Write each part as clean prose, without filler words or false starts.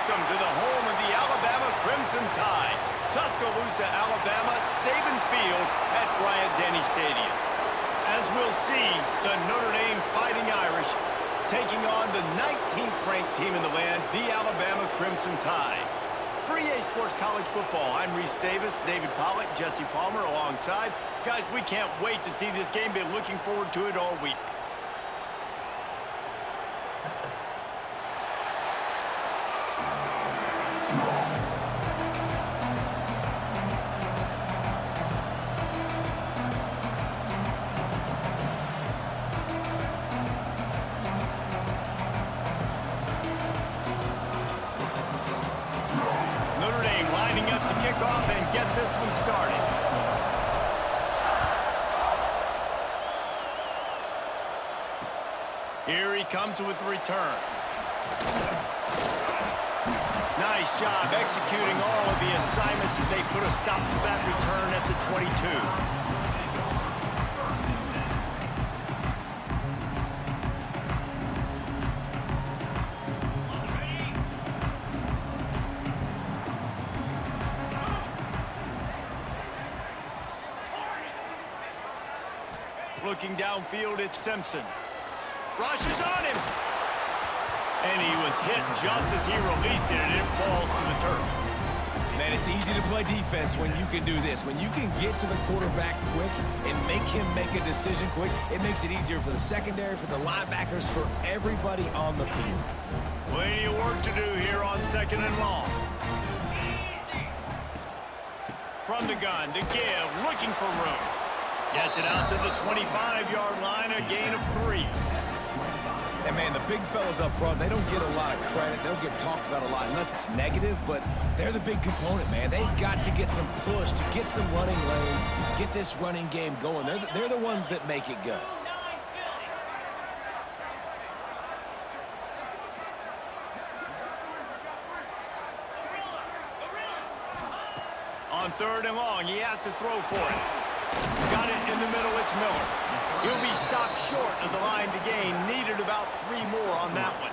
Welcome to the home of the Alabama Crimson Tide. Tuscaloosa, Alabama, Saban Field at Bryant-Denny Stadium. As we'll see, the Notre Dame Fighting Irish taking on the 19th ranked team in the land, the Alabama Crimson Tide. For EA Sports College Football, I'm Reese Davis, David Pollack, Jesse Palmer alongside. Guys, we can't wait to see this game. Been looking forward to it all week. Off and get this one started. Here he comes with the return. Nice job executing all of the assignments as they put a stop to that return at the 22. Looking downfield, it's Simpson. Rushes on him. And he was hit just as he released it, and it falls to the turf. Man, it's easy to play defense when you can do this. When you can get to the quarterback quick and make him make a decision quick, it makes it easier for the secondary, for the linebackers, for everybody on the field. Plenty of work to do here on 2nd and long. From the gun to give, looking for room. Gets it out to the 25-yard line, a gain of 3. And, man, the big fellas up front, they don't get a lot of credit. They don't get talked about a lot unless it's negative, but they're the big component, man. They've got to get some push, to get some running lanes, get this running game going. They're the ones that make it go. On 3rd and long, he has to throw for it. Got it in the middle, it's Miller. He'll be stopped short of the line to gain. Needed about 3 more on that one.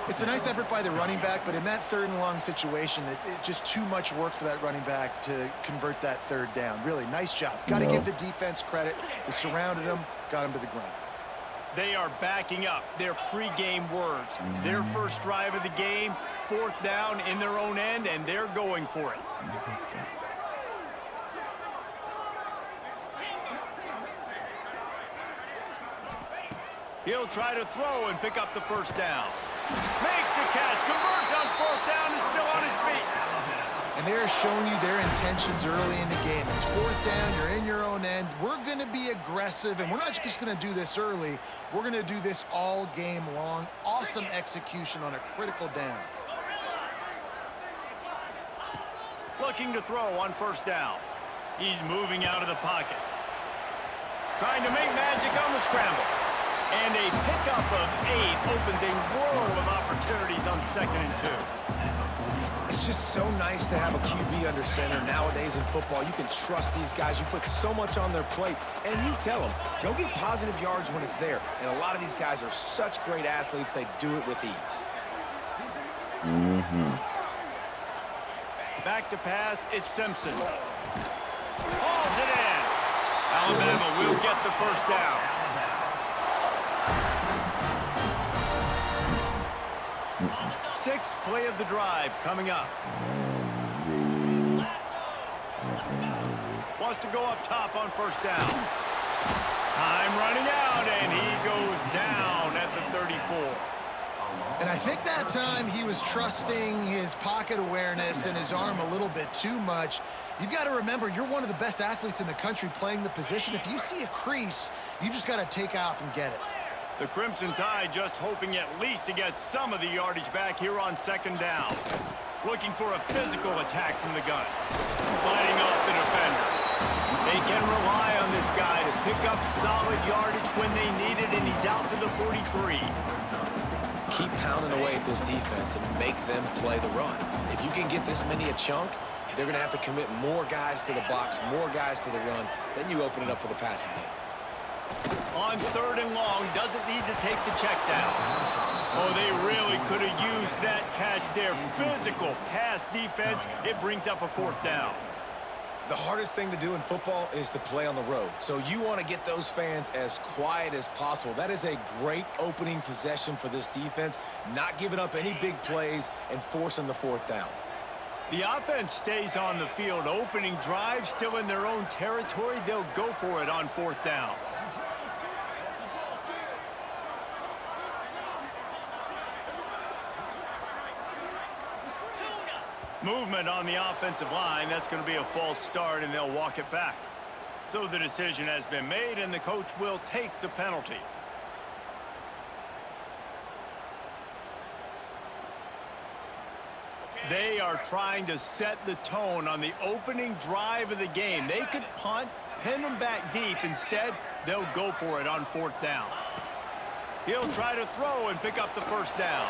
It's a nice effort by the running back, but in that 3rd and long situation, it's just too much work for that running back to convert that 3rd down. Really, nice job. Got to give the defense credit. They surrounded him, got him to the ground. They are backing up their pregame words. Their first drive of the game, 4th down in their own end, and they're going for it. He'll try to throw and pick up the 1st down. Makes a catch, converts on 4th down, is still on his feet. And they're showing you their intentions early in the game. It's 4th down, you're in your own end. We're going to be aggressive, and we're not just going to do this early. We're going to do this all game long. Awesome execution on a critical down. Looking to throw on 1st down. He's moving out of the pocket. Trying to make magic on the scramble. And a pickup of 8 opens a world of opportunities on 2nd and 2. It's just so nice to have a QB under center nowadays in football. You can trust these guys. You put so much on their plate, and you tell them, go get positive yards when it's there. And a lot of these guys are such great athletes, they do it with ease. Back to pass, it's Simpson. Hauls it in. Alabama will get the 1st down. 6th play of the drive coming up. Wants to go up top on 1st down. Time running out, and he goes down at the 34. And I think that time he was trusting his pocket awareness and his arm a little bit too much. You've got to remember, you're one of the best athletes in the country playing the position. If you see a crease, you've just got to take off and get it. The Crimson Tide just hoping at least to get some of the yardage back here on 2nd down. Looking for a physical attack from the gun. Fighting off the defender. They can rely on this guy to pick up solid yardage when they need it, and he's out to the 43. Keep pounding away at this defense and make them play the run. If you can get this many a chunk, they're going to have to commit more guys to the box, more guys to the run. Then you open it up for the passing game. On 3rd and long, doesn't need to take the check down. Oh, they really could have used that catch match their physical pass defense, it brings up a 4th down. The hardest thing to do in football is to play on the road. So you want to get those fans as quiet as possible. That is a great opening possession for this defense, not giving up any big plays and forcing the 4th down. The offense stays on the field. Opening drive, still in their own territory. They'll go for it on 4th down. Movement on the offensive line. That's going to be a false start, and they'll walk it back. So the decision has been made, and the coach will take the penalty. They are trying to set the tone on the opening drive of the game. They could punt, pin them back deep. Instead, they'll go for it on 4th down. He'll try to throw and pick up the 1st down.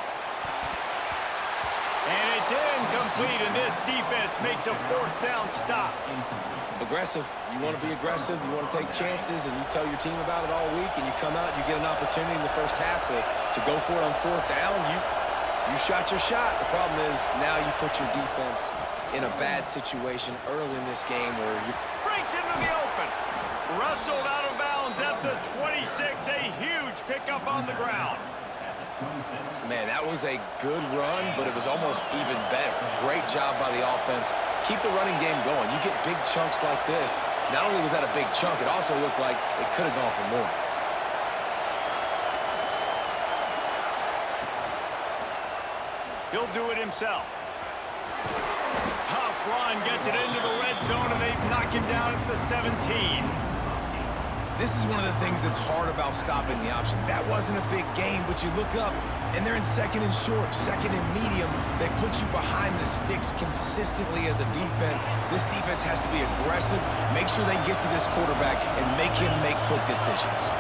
And it's incomplete, and this defense makes a 4th down stop. Aggressive. You want to be aggressive. You want to take chances, and you tell your team about it all week, and you come out, you get an opportunity in the first half to go for it on 4th down. You shot your shot. The problem is now you put your defense in a bad situation early in this game where you breaks into the open. Wrestled out of bounds at the 26. A huge pickup on the ground. Man, that was a good run, but it was almost even better. Great job by the offense. Keep the running game going. You get big chunks like this. Not only was that a big chunk, it also looked like it could have gone for more. He'll do it himself. Tough run, gets it into the red zone, and they knock him down at the 17. This is one of the things that's hard about stopping the option. That wasn't a big gain, but you look up, and they're in 2nd and short, 2nd and medium. They put you behind the sticks consistently as a defense. This defense has to be aggressive, make sure they get to this quarterback, and make him make quick decisions.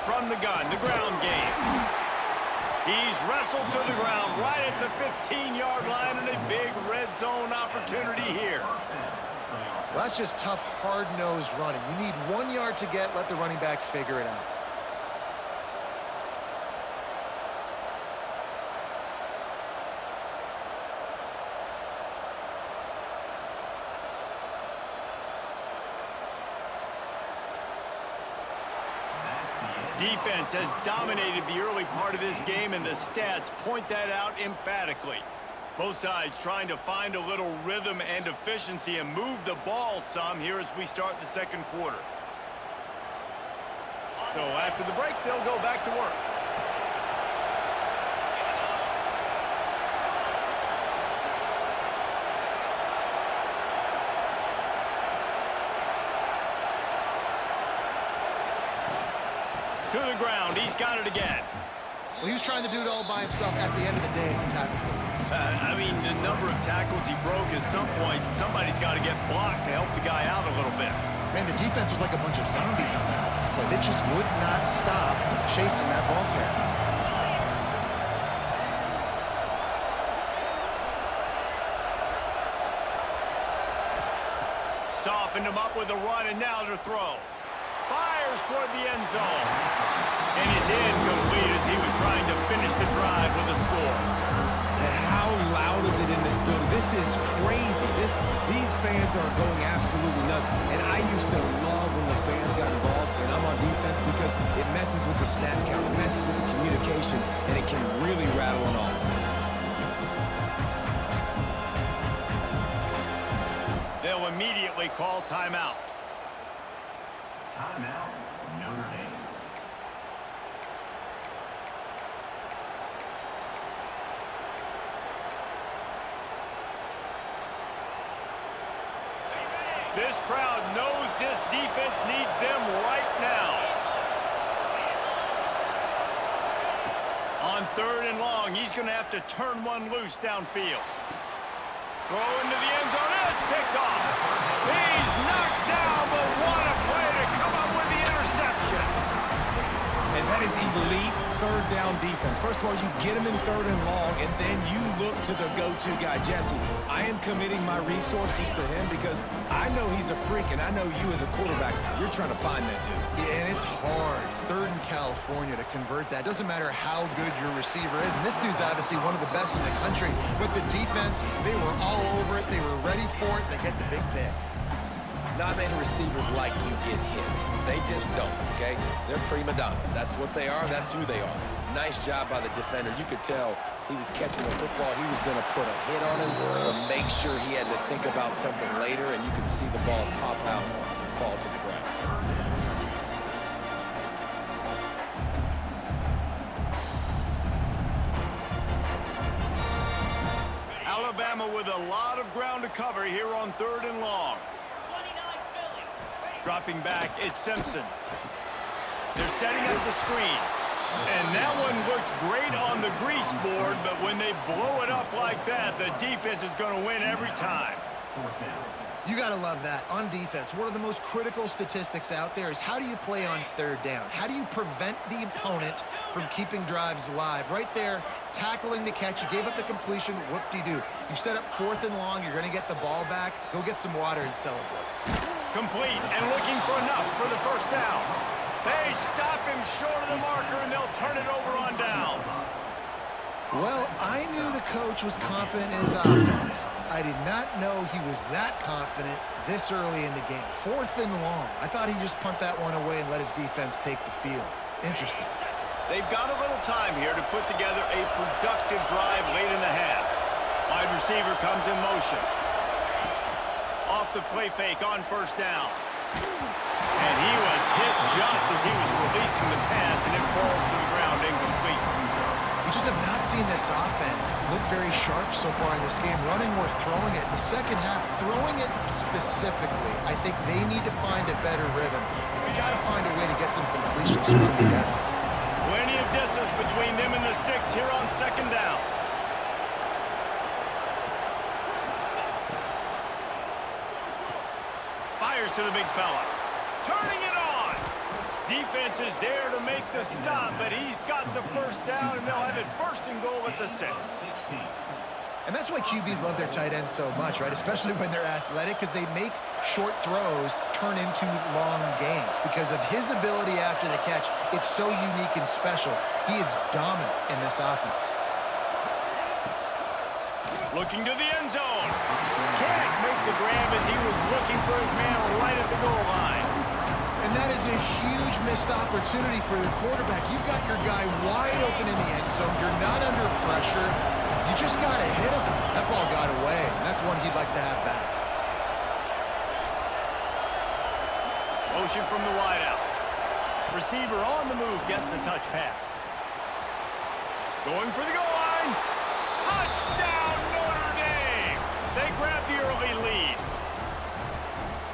From the gun, the ground game. He's wrestled to the ground right at the 15-yard line, and a big red zone opportunity here. Well, that's just tough, hard-nosed running. You need 1 yard to get, let the running back figure it out. Defense has dominated the early part of this game, and the stats point that out emphatically. Both sides trying to find a little rhythm and efficiency and move the ball some here as we start the 2nd quarter. So after the break, they'll go back to work. To the ground, he's got it again. Well, he was trying to do it all by himself. At the end of the day, it's a tackle for loss. I mean, the number of tackles he broke, at some point, somebody's got to get blocked to help the guy out a little bit. Man, the defense was like a bunch of zombies on that last play. They just would not stop chasing that ball carrier. Softened him up with a run, and now to throw. Fires toward the end zone. And it's incomplete as he was trying to finish the drive with a score. And how loud is it in this building? This is crazy. These fans are going absolutely nuts. And I used to love when the fans got involved, and I'm on defense, because it messes with the snap count, it messes with the communication, and it can really rattle an offense. They'll immediately call timeout. Timeout, Notre Dame. This crowd knows this defense needs them right now. On 3rd and long, he's going to have to turn one loose downfield. Throw into the end zone, and it's picked off. He's knocked down, but what a play to come up with the interception. And that is elite third down defense. First of all, you get him in third and long, and then you look to the go-to guy. Jesse, I am committing my resources to him because I know he's a freak, and I know you as a quarterback, you're trying to find that dude. Yeah, and it's hard, third in California, to convert that. Doesn't matter how good your receiver is, and this dude's obviously one of the best in the country, but the defense, they were all over it, they were ready for it, and they get the big pick. Not many receivers like to get hit. They just don't, okay? They're prima donnas. That's what they are. That's who they are. Nice job by the defender. You could tell he was catching the football. He was going to put a hit on him to make sure he had to think about something later, and you could see the ball pop out and fall to the ground. Alabama with a lot of ground to cover here on third and long. Dropping back, it's Simpson. They're setting up the screen. And that one looked great on the grease board, but when they blow it up like that, the defense is going to win every time. You got to love that. On defense, one of the most critical statistics out there is how do you play on third down? How do you prevent the opponent from keeping drives alive? Right there, tackling the catch. You gave up the completion. Whoop-de-doo. You set up fourth and long. You're going to get the ball back. Go get some water and celebrate. Complete and looking for enough for the first down. They stop him short of the marker, and they'll turn it over on downs. Well, I knew the coach was confident in his offense. I did not know he was that confident this early in the game. Fourth and long. I thought he'd just punt that one away and let his defense take the field. Interesting. They've got a little time here to put together a productive drive late in the half. Wide receiver comes in motion. Off the play fake on first down. And he was hit just as he was releasing the pass, and it falls to the ground incomplete. We just have not seen this offense look very sharp so far in this game, running or throwing it. In the second half, throwing it specifically, I think they need to find a better rhythm. We've got to find a way to get some completions strung together. Plenty of distance between them and the sticks here on second down. Fires to the big fella. Turning it on. Defense is there to make the stop, but he's got the first down, and they'll have it first and goal at the 6. And that's why QBs love their tight ends so much, right? Especially when they're athletic, because they make short throws turn into long gains. Because of his ability after the catch, it's so unique and special. He is dominant in this offense. Looking to the end zone. Can't make the grab as he was looking for his man right at the goal line. And that is a huge missed opportunity for the quarterback. You've got your guy wide open in the end zone. You're not under pressure. You just got to hit him. That ball got away, and that's one he'd like to have back. Motion from the wideout. Receiver on the move gets the touch pass. Going for the goal line. Touchdown, Notre Dame! They grab the early lead.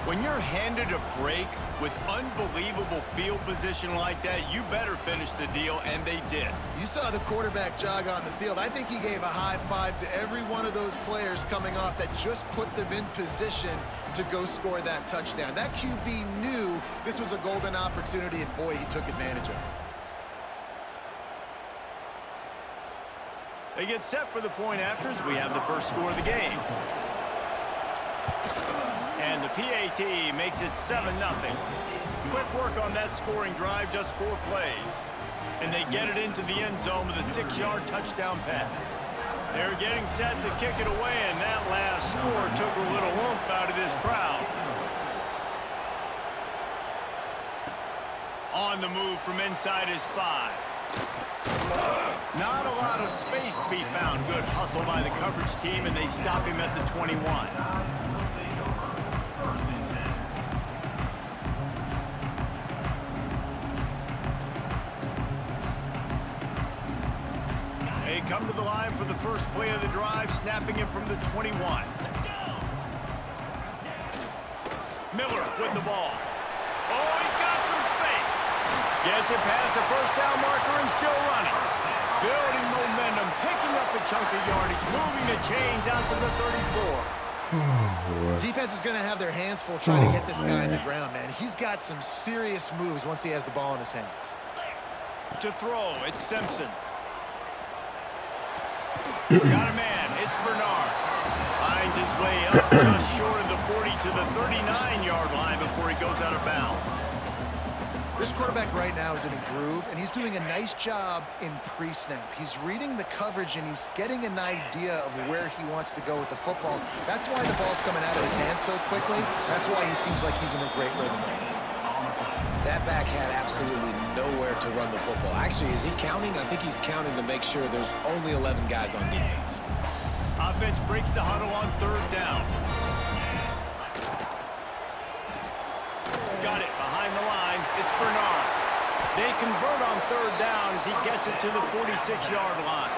When you're handed a break with unbelievable field position like that, you better finish the deal, and they did. You saw the quarterback jog on the field. I think he gave a high five to every one of those players coming off that just put them in position to go score that touchdown. That QB knew this was a golden opportunity, and boy, he took advantage of it. They get set for the point afters. We have the first score of the game. And the PAT makes it 7-0. Quick work on that scoring drive, just 4 plays. And they get it into the end zone with a 6-yard touchdown pass. They're getting set to kick it away, and that last score took a little oomph out of this crowd. On the move from inside his 5. Not a lot of space to be found. Good hustle by the coverage team, and they stop him at the 21. They come to the line for the first play of the drive, snapping it from the 21. Miller with the ball. Oh, he's got some space. Gets it past the first down marker and still running. Building momentum, picking up a chunk of yardage, moving the chains out to the 34. Defense is going to have their hands full trying to get this guy in the ground, man. He's got some serious moves once he has the ball in his hands. To throw, it's Simpson. Got a man, it's Bernard. Finds his way up just short of the 40 to the 39-yard line before he goes out of bounds. This quarterback right now is in a groove, and he's doing a nice job in pre-snap. He's reading the coverage, and he's getting an idea of where he wants to go with the football. That's why the ball's coming out of his hands so quickly. That's why he seems like he's in a great rhythm. That back had absolutely nowhere to run the football. Actually, is he counting? I think he's counting to make sure there's only 11 guys on defense. Offense breaks the huddle on third down. Got it behind the line. It's Bernard. They convert on third down as he gets it to the 46-yard line.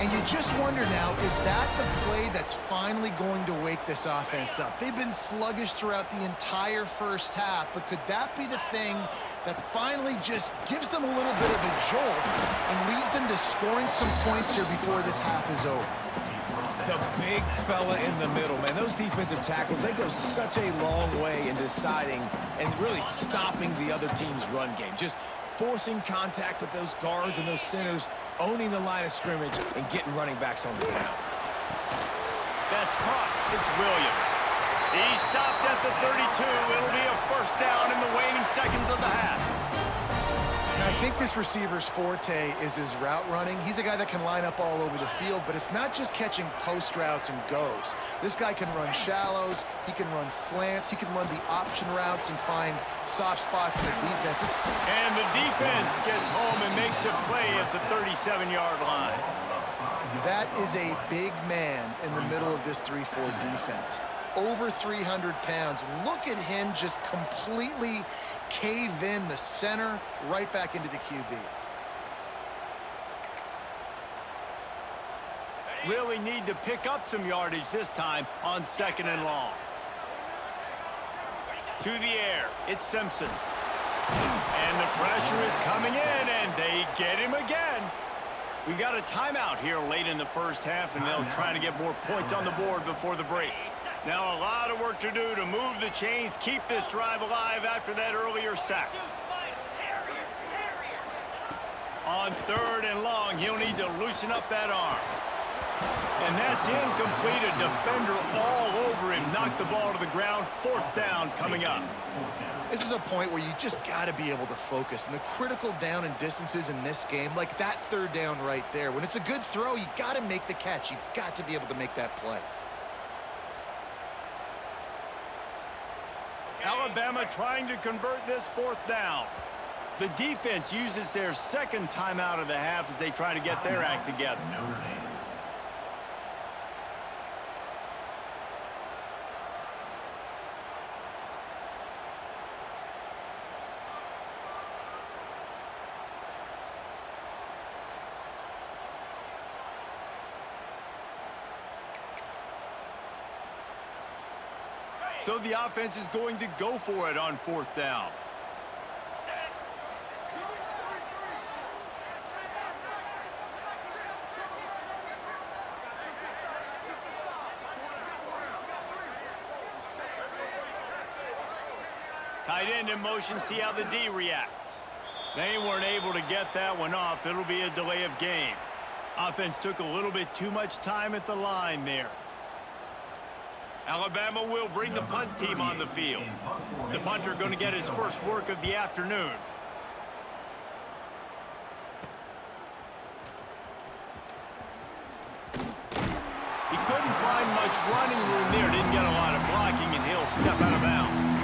And you just wonder now, is that the play that's finally going to wake this offense up? They've been sluggish throughout the entire first half, but could that be the thing that finally just gives them a little bit of a jolt and leads them to scoring some points here before this half is over? The big fella in the middle, man. Those defensive tackles, they go such a long way in deciding and really stopping the other team's run game. Just forcing contact with those guards and those centers, owning the line of scrimmage, and getting running backs on the ground. That's caught. It's Williams. He stopped at the 32. It'll be a first down in the waning seconds of the half. And I think this receiver's forte is his route running. He's a guy that can line up all over the field, but it's not just catching post routes and goes. This guy can run shallows, he can run slants, he can run the option routes and find soft spots in the defense. And the defense gets home and makes a play at the 37-yard line. That is a big man in the middle of this 3-4 defense. Over 300 pounds. Look at him just completely cave in the center, right back into the QB. Really need to pick up some yardage this time on second and long. To the air, it's Simpson. And the pressure is coming in, and they get him again. We got a timeout here late in the first half, and they'll try to get more points on the board before the break. Now a lot of work to do to move the chains, keep this drive alive after that earlier sack. On third and long, he'll need to loosen up that arm. And that's incomplete. A defender all over him. Knocked the ball to the ground. Fourth down coming up. This is a point where you just got to be able to focus. And the critical down and distances in this game, like that third down right there, when it's a good throw, you got to make the catch. You got to be able to make that play. Alabama trying to convert this fourth down. The defense uses their second timeout of the half as they try to get their act together. So the offense is going to go for it on fourth down. Tight end in motion, see how the D reacts. They weren't able to get that one off. It'll be a delay of game. Offense took a little bit too much time at the line there. Alabama will bring the punt team on the field. The punter going to get his first work of the afternoon. He couldn't find much running room there. Didn't get a lot of blocking, and he'll step out of bounds.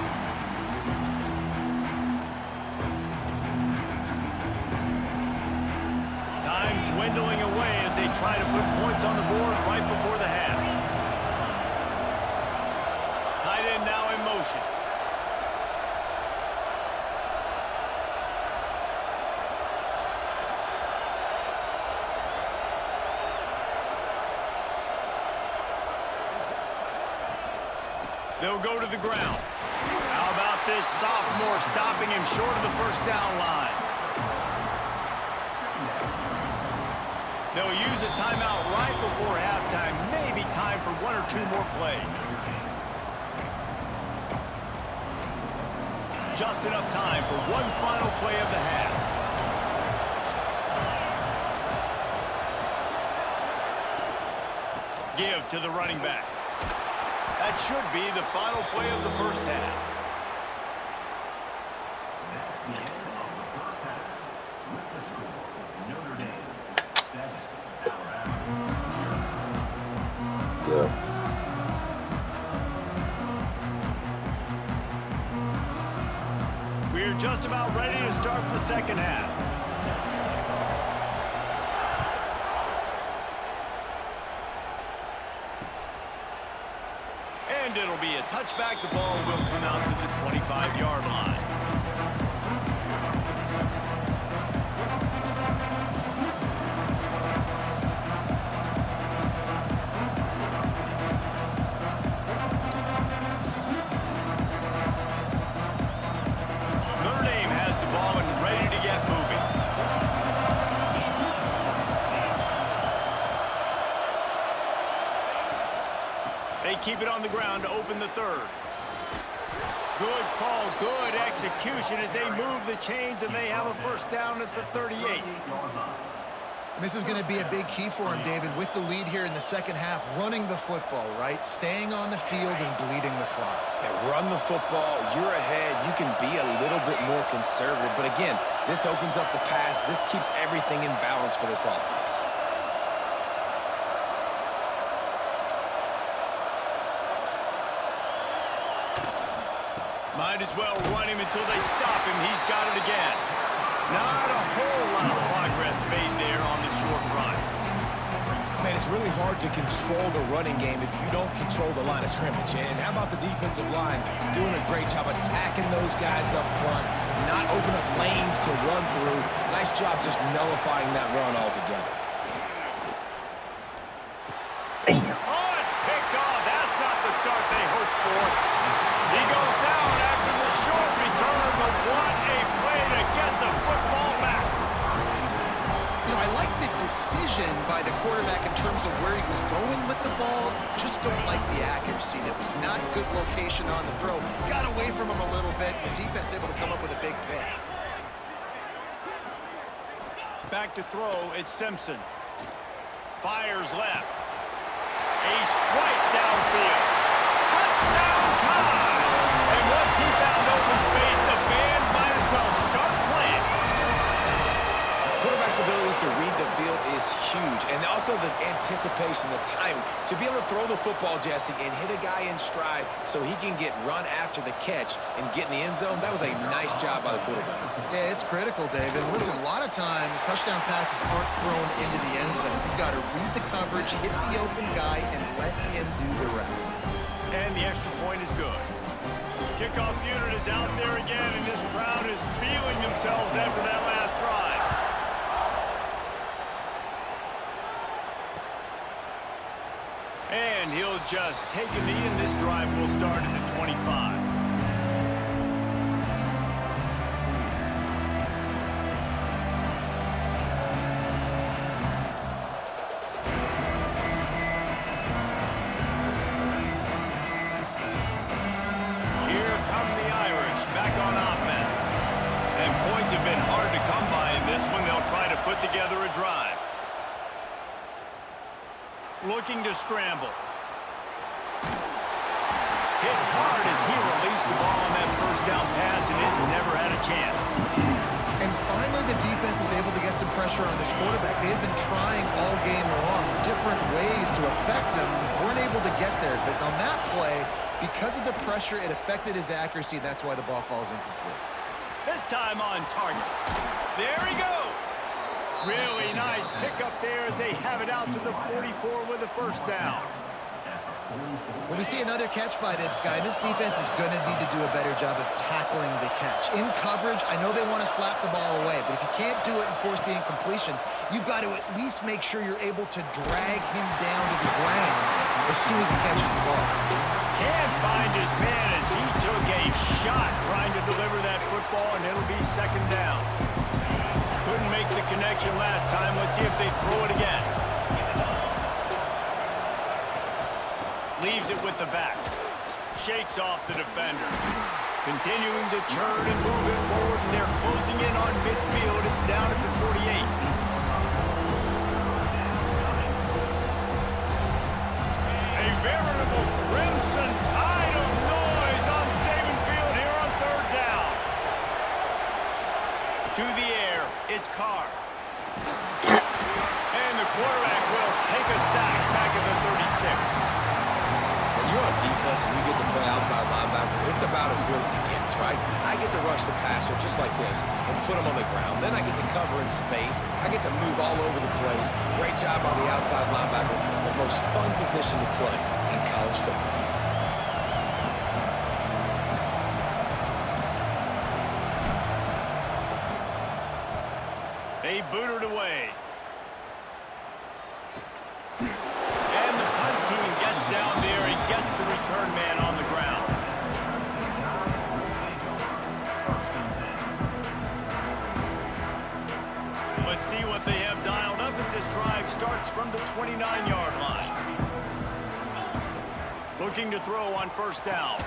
Time dwindling away as they try to put points on the board right before the half. Tight end now in motion. They'll go to the ground. How about this sophomore stopping him short of the first down line? They'll use a timeout right before halftime. Maybe time for one or two more plays. Just enough time for one final play of the half. Give to the running back. That should be the final play of the first half. Yeah. We're just about ready to start the second half. And it'll be a touchback. The ball will come out to the 25-yard line. Notre Dame has the ball and ready to get moving. They keep it on the ground to open the third. Good call, good execution as they move the chains, and they have a first down at the 38. This is going to be a big key for him, David, with the lead here in the second half, running the football, right? Staying on the field and bleeding the clock. Yeah, run the football. You're ahead. You can be a little bit more conservative. But again, this opens up the pass. This keeps everything in balance for this offense. Might as well run him until they stop him. He's got it again. Not a whole lot of progress made there on the short run. Man, it's really hard to control the running game if you don't control the line of scrimmage. And how about the defensive line doing a great job attacking those guys up front, not open up lanes to run through. Nice job just nullifying that run altogether. Oh, it's picked off. That's not the start they hoped for. He goes down after the short return, but what a play to get the football back. You know, I like the decision by the quarterback in terms of where he was going with the ball. Just don't like the accuracy. That was not good location on the throw. Got away from him a little bit. The defense able to come up with a big pick. Back to throw, it's Simpson. Fires left. A strike downfield. Touchdown time! And once he found open space, the band might as well start playing. Quarterback's abilities to read the field is huge, and also the anticipation, the timing. To be able to throw the football, Jesse, and hit a guy in stride so he can get run after the catch and get in the end zone, that was a nice job by the quarterback. Yeah, it's critical, David. Listen, a lot of times touchdown passes aren't thrown into the end zone. You've got to read the coverage, hit the open guy, and let him do the rest. And the extra point is good. Kickoff unit is out there again, and this crowd is feeling themselves after that last drive. And he'll just take a knee, and this drive will start at the 25. Here come the Irish back on offense. And points have been hard to come by in this one. They'll try to put together a drive. Looking to scramble. Hit hard as he released the ball on that first down pass, and it never had a chance. And finally, the defense is able to get some pressure on this quarterback. They had been trying all game long different ways to affect him. Weren't able to get there. But on that play, because of the pressure, it affected his accuracy, and that's why the ball falls incomplete. This time on target. There he goes. Really nice pickup there as they have it out to the 44 with a first down. When we see another catch by this guy, this defense is going to need to do a better job of tackling the catch. In coverage, I know they want to slap the ball away, but if you can't do it and force the incompletion, you've got to at least make sure you're able to drag him down to the ground as soon as he catches the ball. Can't find his man as he took a shot trying to deliver that football, and it'll be second down. Couldn't make the connection last time. Let's see if they throw it again. Leaves it with the back. Shakes off the defender. Continuing to turn and move it forward, and they're closing in on midfield. It's down at the 48. veritable crimson tide of noise on Saban Field here on third down. To the air, it's Carr. And the quarterback will take a sack back at the 36. When you're on defense and you get to play outside linebacker, it's about as good as it gets, right? I get to rush the passer just like this and put him on the ground. Then I get to cover in space. I get to move all over the place. Great job on the outside linebacker. The most fun position to play in college football. They booted away. And the punt team gets down there and gets the return man on the ground. Let's see what they have dialed up as this drive starts from the 29-yard line. Looking to throw on first down.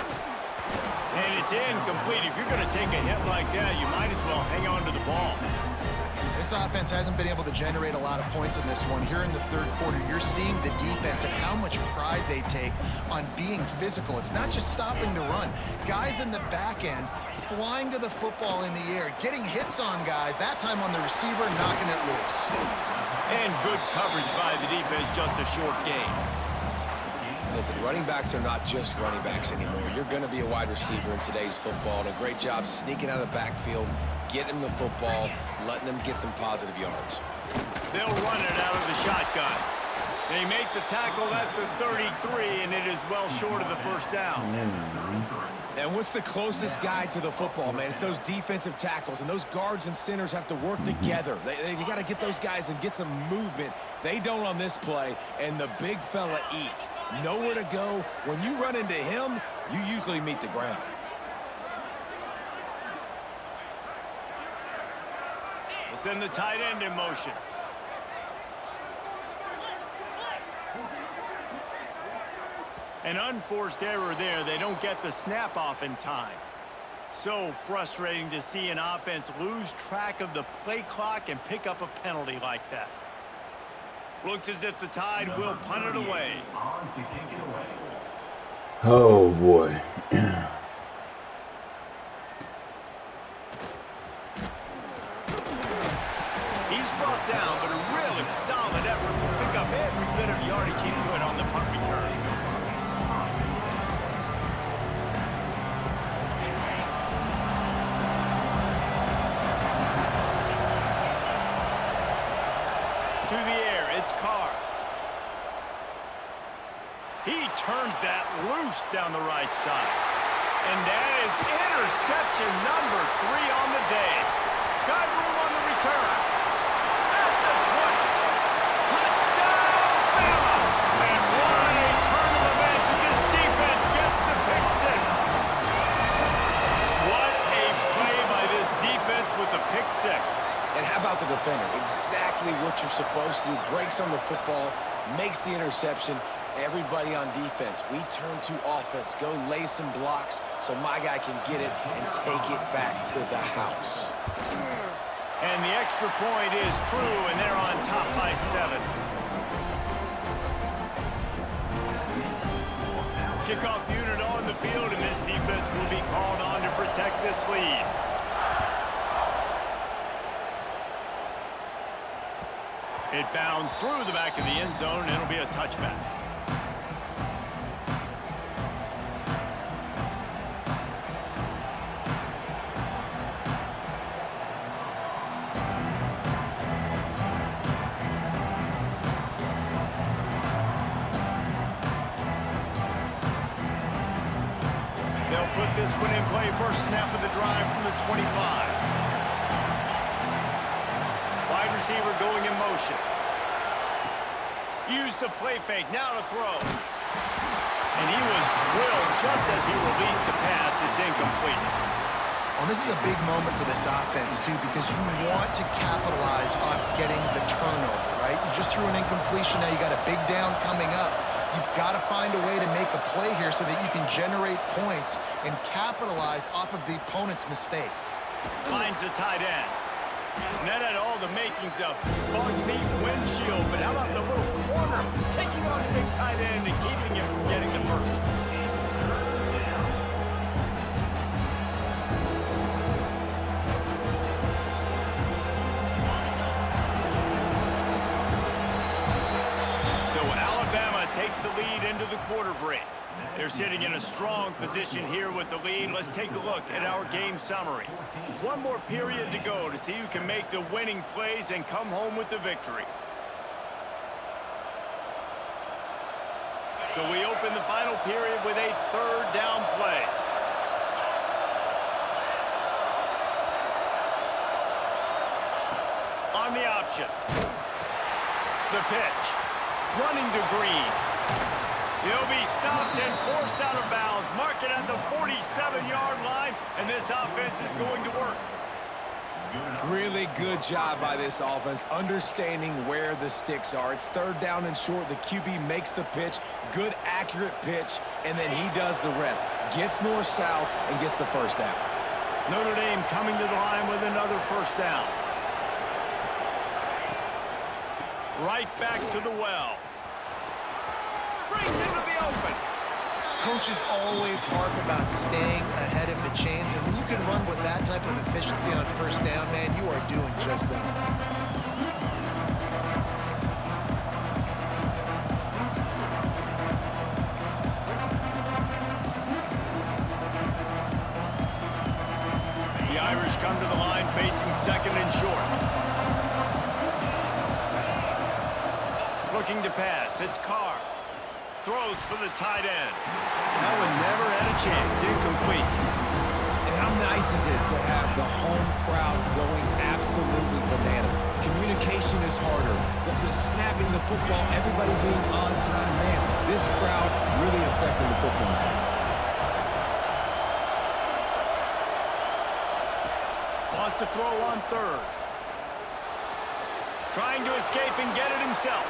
And it's incomplete. If you're going to take a hit like that, you might as well hang on to the ball. This offense hasn't been able to generate a lot of points in this one. Here in the third quarter, you're seeing the defense and how much pride they take on being physical. It's not just stopping the run. Guys in the back end flying to the football in the air, getting hits on guys, that time on the receiver, knocking it loose. And good coverage by the defense, just a short gain. Listen, running backs are not just running backs anymore. You're going to be a wide receiver in today's football. And a great job sneaking out of the backfield, getting them the football, letting them get some positive yards. They'll run it out of the shotgun. They make the tackle at the 33, and it is well short of the first down. And what's the closest guy to the football, man? It's those defensive tackles, and those guards and centers have to work together. You got to get those guys and get some movement. They don't on this play, and the big fella eats. Nowhere to go. When you run into him, you usually meet the ground. We'll send the tight end in motion. An unforced error there. They don't get the snap off in time. So frustrating to see an offense lose track of the play clock and pick up a penalty like that. Looks as if the Tide will punt it away. Oh, boy. He's brought down, but a really solid effort to pick up every bit of yardage he could on the punt return. To the air, it's Carr. He turns that loose down the right side. And that is interception number 3 on the day. Got room on the return. At the 20. Touchdown, Bama! And what a turn of events as this defense gets the pick 6. What a play by this defense with the pick 6. And how about the defender? Exactly what you're supposed to do. Breaks on the football, makes the interception. Everybody on defense, we turn to offense. Go lay some blocks so my guy can get it and take it back to the house. And the extra point is true, and they're on top by 7. Kickoff unit on the field, and this defense will be called on to protect this lead. It bounds through the back of the end zone, and it'll be a touchback. They'll put this one in play. First snap of the drive from the 25. Wide receiver going in motion. Used the play fake, now to throw. And he was drilled just as he released the pass. It's incomplete. Well, this is a big moment for this offense, too, because you want to capitalize on getting the turnover, right? You just threw an incompletion. Now you got a big down coming up. You've got to find a way to make a play here so that you can generate points and capitalize off of the opponent's mistake. Finds the tight end. And that had all the makings of bug meat windshield, but how about the little corner taking on the big tight end and keeping him from getting the first? So Alabama takes the lead into the quarter break. They're sitting in a strong position here with the lead. Let's take a look at our game summary. One more period to go to see who can make the winning plays and come home with the victory. So we open the final period with a third down play. On the option. The pitch. Running to Green. He'll be stopped and forced out of bounds. Mark it at the 47-yard line, and this offense is going to work. Really good job by this offense, understanding where the sticks are. It's third down and short. The QB makes the pitch, good, accurate pitch, and then he does the rest. Gets north-south and gets the first down. Notre Dame coming to the line with another first down. Right back to the well. Brings into the open. Coaches always harp about staying ahead of the chains, and when you can run with that type of efficiency on first down, man, you are doing just that. The Irish come to the line facing second and short. Looking to pass, it's Carr. Throws for the tight end. That one never had a chance. Incomplete. And how nice is it to have the home crowd going absolutely bananas? Communication is harder. The snapping the football, everybody being on time. Man, this crowd really affecting the football game. Wants to throw on third. Trying to escape and get it himself.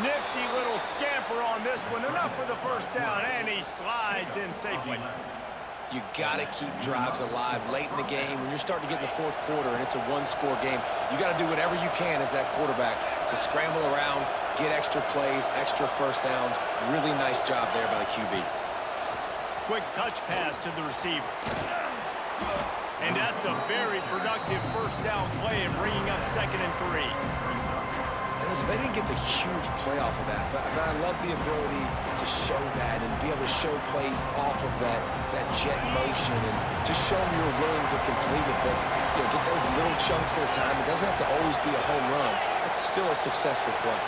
Nifty little scamper on this one. Enough for the first down, and he slides in safely. You got to keep drives alive late in the game. When you're starting to get in the fourth quarter and it's a one-score game, you got to do whatever you can as that quarterback to scramble around, get extra plays, extra first downs. Really nice job there by the QB. Quick touch pass to the receiver. And that's a very productive first down play and bringing up 2nd and 3. And listen, they didn't get the huge play off of that, but I love the ability to show that and be able to show plays off of that jet motion and just show them you're willing to complete it. But get those little chunks at a time. It doesn't have to always be a home run. It's still a successful play.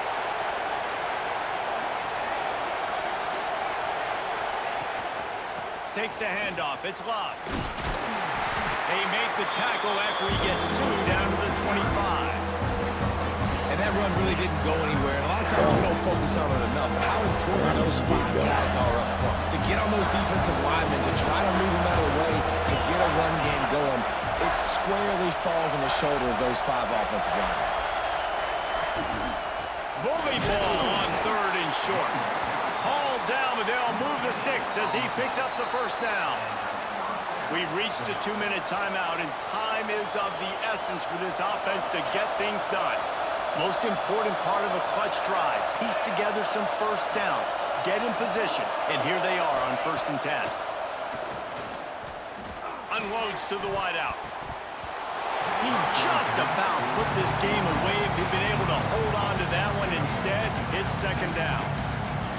Takes the handoff. It's Love. They make the tackle after he gets 2 down to the 25. And that run really didn't go anywhere. And a lot of times we don't focus on it enough. How important those 5 guys are up front. To get on those defensive linemen, to try to move them out of the way, to get a run game going, it squarely falls on the shoulder of those 5 offensive linemen. Bully ball on third and short. Hauled down, but they'll move the sticks as he picks up the first down. We've reached the 2-minute timeout, and time is of the essence for this offense to get things done. Most important part of a clutch drive, piece together some first downs, get in position, and here they are on 1st and 10. Unloads to the wideout. He just about put this game away if he'd been able to hold on to that one. Instead, it's 2nd down.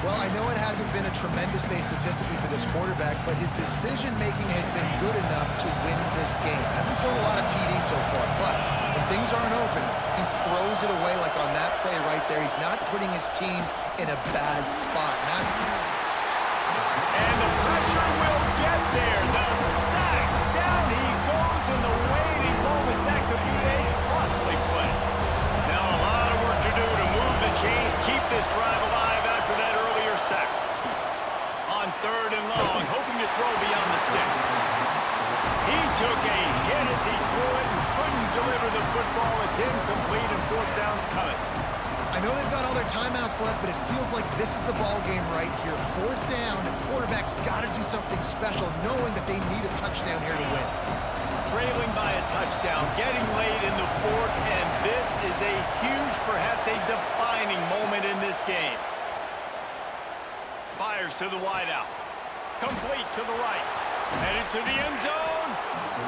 Well, I know it hasn't been a tremendous day statistically for this quarterback, but his decision-making has been good enough to win this game. Hasn't thrown a lot of TDs so far, but when things aren't open, he throws it away like on that play right there. He's not putting his team in a bad spot. And the pressure will get there. The sack. Down he goes in the waiting moments. That could be a costly play. Now a lot of work to do to move the chains, keep this drive alive after that earlier sack. On 3rd and long, hoping to throw beyond the sticks. He took a hit as he threw it and couldn't deliver the football. It's incomplete and 4th down's coming. I know they've got all their timeouts left, but it feels like this is the ball game right here. 4th down, the quarterback's got to do something special, knowing that they need a touchdown here to win. Trailing by a touchdown, getting late in the fourth, and this is a huge, perhaps a defining moment in this game. Fires to the wideout. Complete to the right. Headed to the end zone.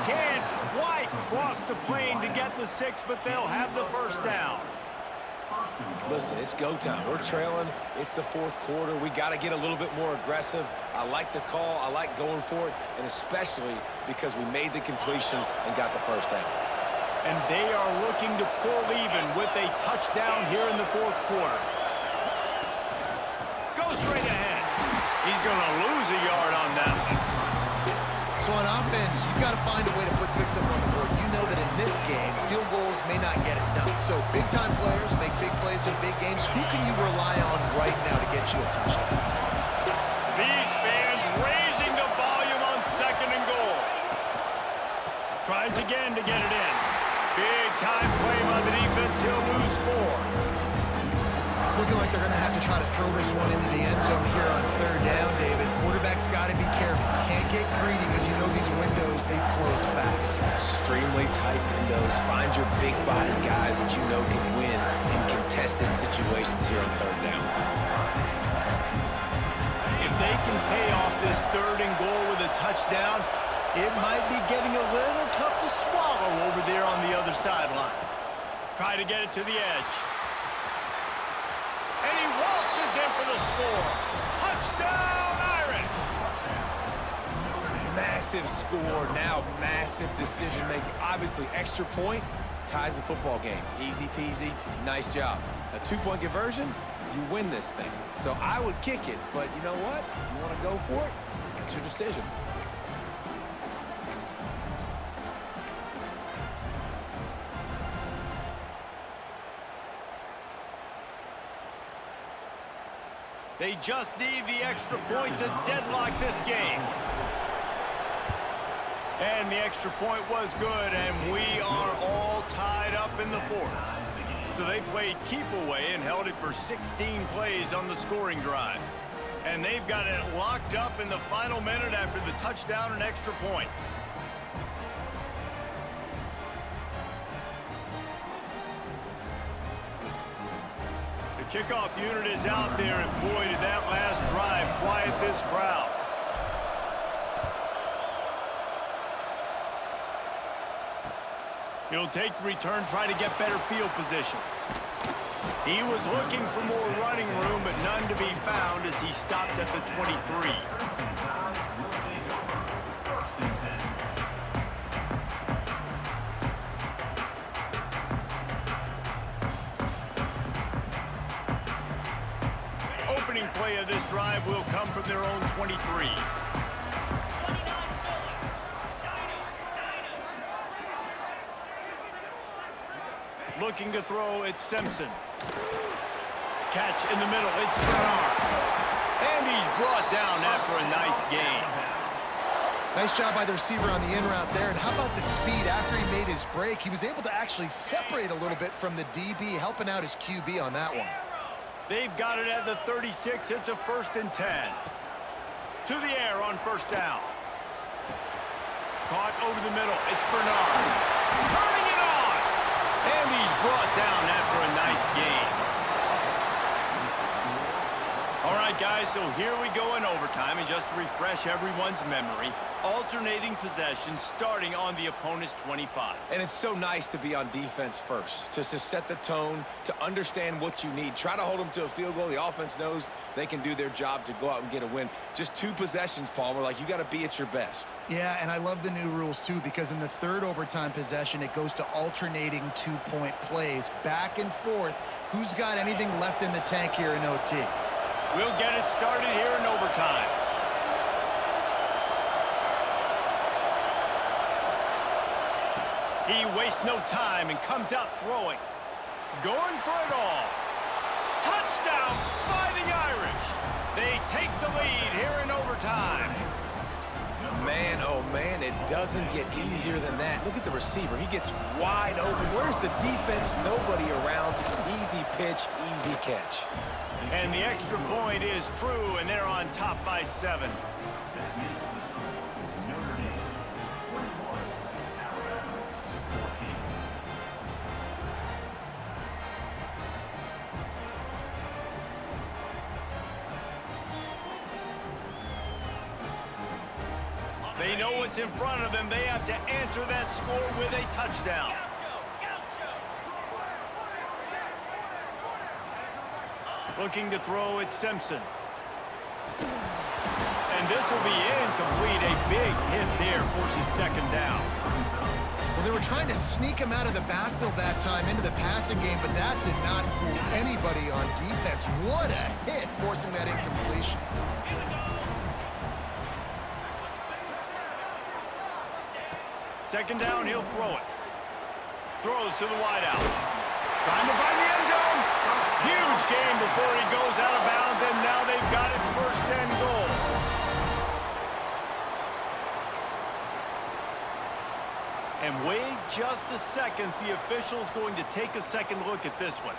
Can't quite cross the plane to get the 6, but they'll have the first down. Listen, it's go time. We're trailing. It's the fourth quarter. We got to get a little bit more aggressive. I like the call. I like going for it, and especially because we made the completion and got the first down. And they are looking to pull even with a touchdown here in the fourth quarter. Go straight ahead. He's going to lose a yard on that one. So on offense, you've got to find a way to put 6 up on the board. You know that in this game, field goals may not get it done. So big-time players make big plays in big games. Who can you rely on right now to get you a touchdown? These fans raising the volume on 2nd and goal. Tries again to get it in. Big-time play by the defense. He'll lose 4. It's looking like they're going to have to try to throw this one into the end zone here on 3rd down, David. Quarterback's got to be careful. Can't get greedy because you know these windows, they close fast. Extremely tight windows. Find your big body guys that you know can win in contested situations here on 3rd down. If they can pay off this 3rd and goal with a touchdown, it might be getting a little tough to swallow over there on the other sideline. Try to get it to the edge. And he waltzes in for the score. Touchdown, Irish! Massive score, now massive decision making. Obviously, extra point ties the football game. Easy peasy, nice job. A 2-point conversion, you win this thing. So I would kick it, but you know what? If you want to go for it, it's your decision. They just need the extra point to deadlock this game. And the extra point was good, and we are all tied up in the 4th. So they played keep away and held it for 16 plays on the scoring drive. And they've got it locked up in the final minute after the touchdown and extra point. Kickoff unit is out there, and boy, did that last drive quiet this crowd. He'll take the return, try to get better field position. He was looking for more running room, but none to be found as he stopped at the 23. Play of this drive will come from their own 23. Looking to throw, it's Simpson. Catch in the middle, it's Bernard. And he's brought down after a nice gain. Nice job by the receiver on the in route there. And how about the speed after he made his break? He was able to actually separate a little bit from the DB, helping out his QB on that one. They've got it at the 36. It's a 1st and 10. To the air on 1st down. Caught over the middle. It's Bernard. Turning it on. And he's brought down after a nice gain. All right, guys, so here we go in overtime. And just to refresh everyone's memory, alternating possession starting on the opponent's 25. And it's so nice to be on defense first, to set the tone, to understand what you need. Try to hold them to a field goal. The offense knows they can do their job to go out and get a win. Just 2 possessions, Palmer. Like, you got to be at your best. Yeah, and I love the new rules, too, because in the 3rd overtime possession, it goes to alternating 2-point plays. Back and forth. Who's got anything left in the tank here in OT? We'll get it started here in overtime. He wastes no time and comes out throwing. Going for it all. Touchdown, Fighting Irish. They take the lead here in overtime. Man, oh man, it doesn't get easier than that. Look at the receiver. He gets wide open. Where's the defense? Nobody around. Easy pitch, easy catch. And the extra point is true, and they're on top by 7. know what's in front of them. They have to answer that score with a touchdown. Looking to throw it, Simpson. And this will be incomplete. A big hit there forces second down. Well, they were trying to sneak him out of the backfield that time into the passing game, but that did not fool anybody on defense. What a hit, forcing that incompletion. Second down, he'll throw it. Throws to the wideout. Trying to find the end zone. Huge game before he goes out of bounds, and now they've got it first and goal. And wait just a second. The official's going to take a second look at this one.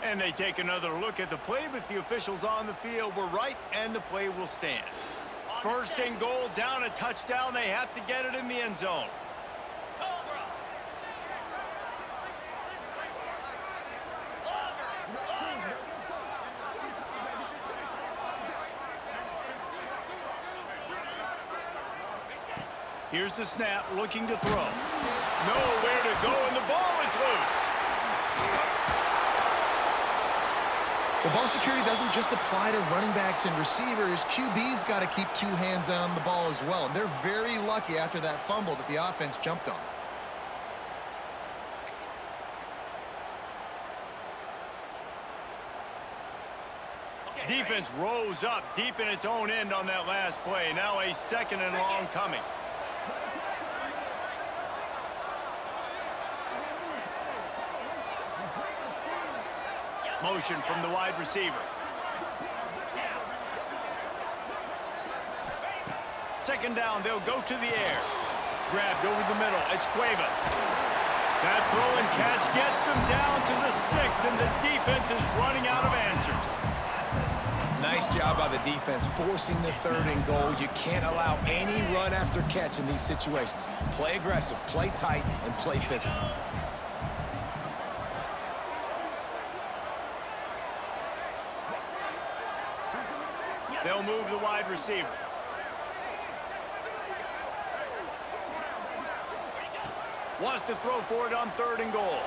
And they take another look at the play, but the officials on the field were right, and the play will stand. First and goal, down a touchdown. They have to get it in the end zone. Here's the snap, looking to throw. Nowhere to go, and the ball is loose. Well, ball security doesn't just apply to running backs and receivers. QB's got to keep two hands on the ball as well. And they're very lucky after that fumble that the offense jumped on. Defense rose up deep in its own end on that last play. Now a second and long coming. Motion from the wide receiver. Second down, they'll go to the air. Grabbed over the middle, it's Cuevas. That throw and catch gets them down to the 6, and the defense is running out of answers. Nice job by the defense forcing the third and goal. You can't allow any run after catch in these situations. Play aggressive, play tight, and play physical. They'll move the wide receiver. Wants to throw for it on third and goal.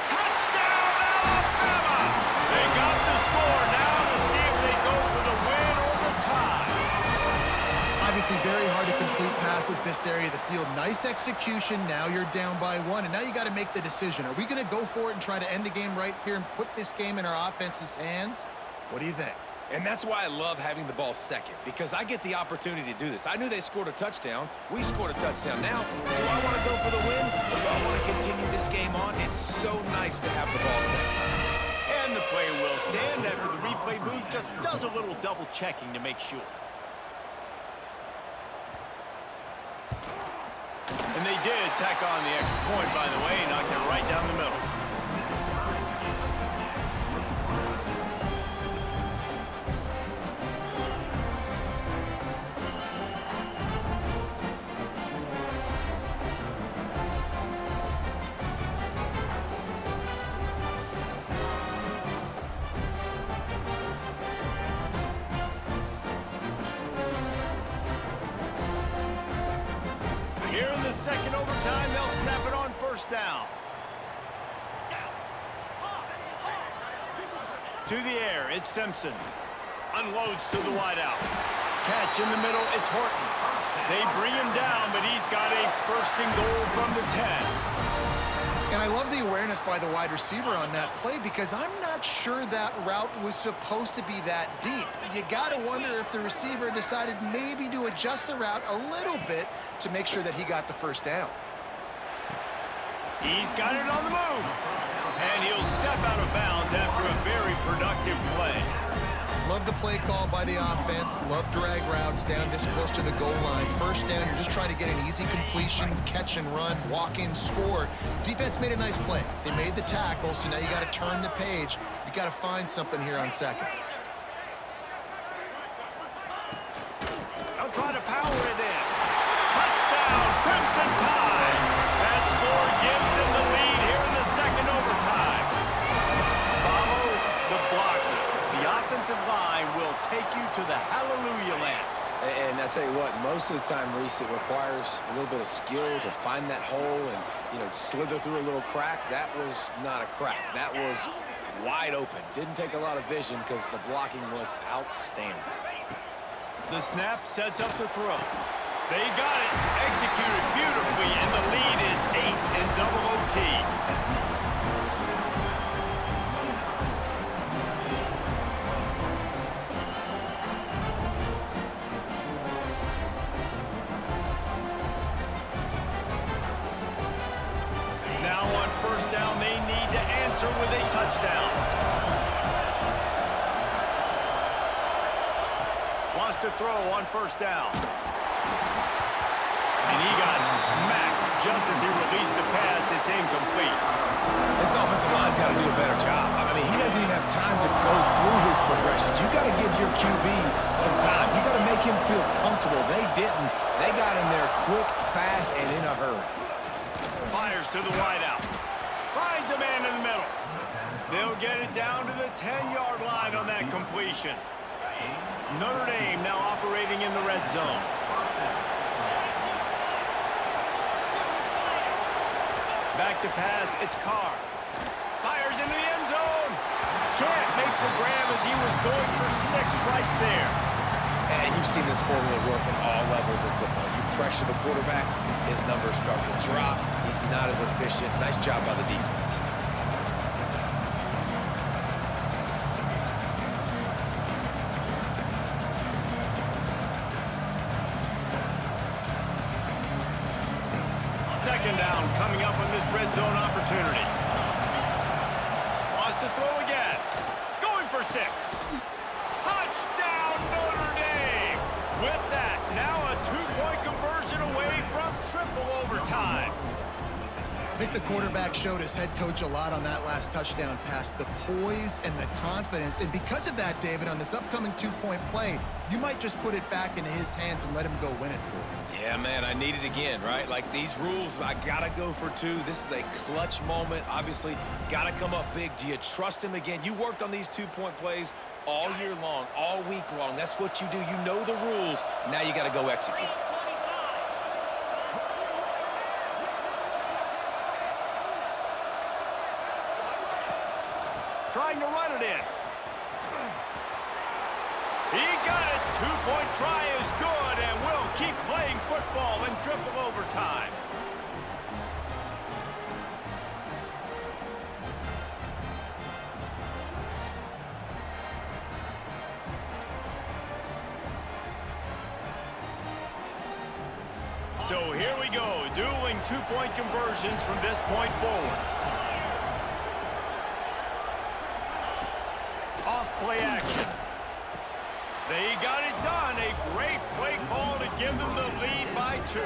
Touchdown, Alabama! They got the score. Now to see if they go for the win or the tie. Obviously very hard to complete passes this area of the field. Nice execution. Now you're down by 1, and now you got to make the decision. Are we going to go for it and try to end the game right here and put this game in our offense's hands? What do you think? And that's why I love having the ball second, because I get the opportunity to do this. I knew they scored a touchdown. We scored a touchdown. Now, do I want to go for the win, or do I want to continue this game on? It's so nice to have the ball second. And the play will stand after the replay booth just does a little double checking to make sure. And they did tack on the extra point, by the way, knocked it right down the middle. Here in the second overtime, they'll snap it on first down. To the air, it's Simpson. Unloads to the wideout. Catch in the middle, it's Horton. They bring him down, but he's got a first and goal from the 10. And I love the awareness by the wide receiver on that play, because I'm not sure that route was supposed to be that deep. You got to wonder if the receiver decided maybe to adjust the route a little bit to make sure that he got the first down. He's got it on the move. And he'll step out of bounds after a very productive play. Love the play call by the offense. Love drag routes down this close to the goal line. First down, you're just trying to get an easy completion, catch and run, walk in, score. Defense made a nice play. They made the tackle, so now you got to turn the page. You got to find something here on second. They'll try to power it in. Touchdown, Crimson Tide. That score gives them the lead here in the second overtime. Follow the blocker. to the hallelujah land. And I tell you what, most of the time, Reese, it requires a little bit of skill to find that hole and, you know, slither through a little crack. That was not a crack. That was wide open. Didn't take a lot of vision because the blocking was outstanding. The snap sets up the throw. They got it, executed beautifully, and the lead is 8 in double OT. Now on first down, they need to answer with a touchdown. Wants to throw on first down. And he got smacked just as he released the pass. It's incomplete. This offensive line's got to do a better job. I mean, he doesn't even have time to go through his progressions. You got to give your QB some time. You got to make him feel comfortable. They didn't. They got in there quick, fast, and in a hurry. Fires to the wideout. Finds a man in the middle. They'll get it down to the 10-yard line on that completion. Notre Dame now operating in the red zone. Back to pass, it's Carr. Fires into the end zone. Can't make the grab as he was going for 6 right there. And you've seen this formula work at all levels of football. You pressure the quarterback, his numbers start to drop. He's not as efficient. Nice job by the defense. Second down coming up on this red zone opportunity. Wants to throw again. Going for 6. Touchdown, Notre Dame! With that, now a 2-point conversion away from triple overtime. I think the quarterback showed his head coach a lot on that last touchdown pass, the poise and the confidence. And because of that, David, on this upcoming 2-point play, you might just put it back into his hands and let him go win it. Yeah, man, I need it again, right? Like these rules, I got to go for 2. This is a clutch moment. Obviously, got to come up big. Do you trust him again? You worked on these 2-point plays all year long, all week long. That's what you do. You know the rules. Now you got to go execute. Trying to run it in. He got it. 2-point try is good, and will keep playing football in triple overtime. So here we go, dueling 2-point conversions from this point forward. Off play action. They got it done. A great play call to give them the lead by 2.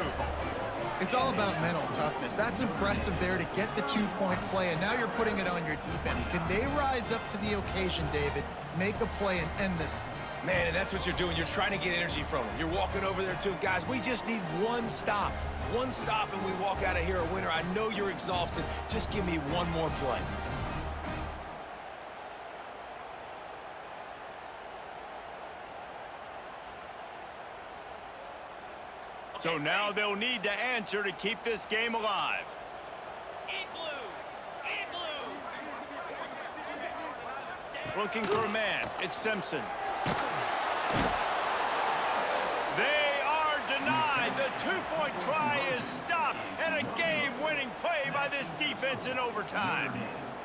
It's all about mental toughness. That's impressive there to get the 2-point play, and now you're putting it on your defense. Can they rise up to the occasion, David, make a play and end this? Man, and that's what you're doing. You're trying to get energy from them. You're walking over there to them. Guys, we just need one stop. One stop, and we walk out of here a winner. I know you're exhausted. Just give me one more play. So now they'll need to answer to keep this game alive. Looking for a man. It's Simpson. They are denied. The 2-point try is stopped, and a game-winning play by this defense in overtime.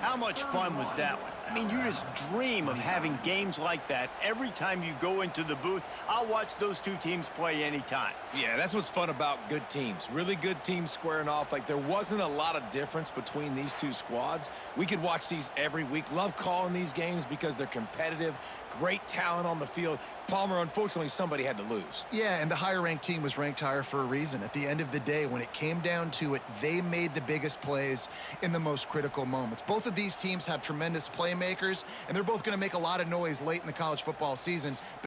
How much fun was that one? I mean, you just dream of having games like that every time you go into the booth. I'll watch those 2 teams play anytime. Yeah, that's what's fun about good teams. Really good teams squaring off. Like, there wasn't a lot of difference between these 2 squads. We could watch these every week. Love calling these games because they're competitive. Great talent on the field. Palmer, unfortunately, somebody had to lose. Yeah, and the higher-ranked team was ranked higher for a reason. At the end of the day, when it came down to it, they made the biggest plays in the most critical moments. Both of these teams have tremendous playmakers, and they're both going to make a lot of noise late in the college football season.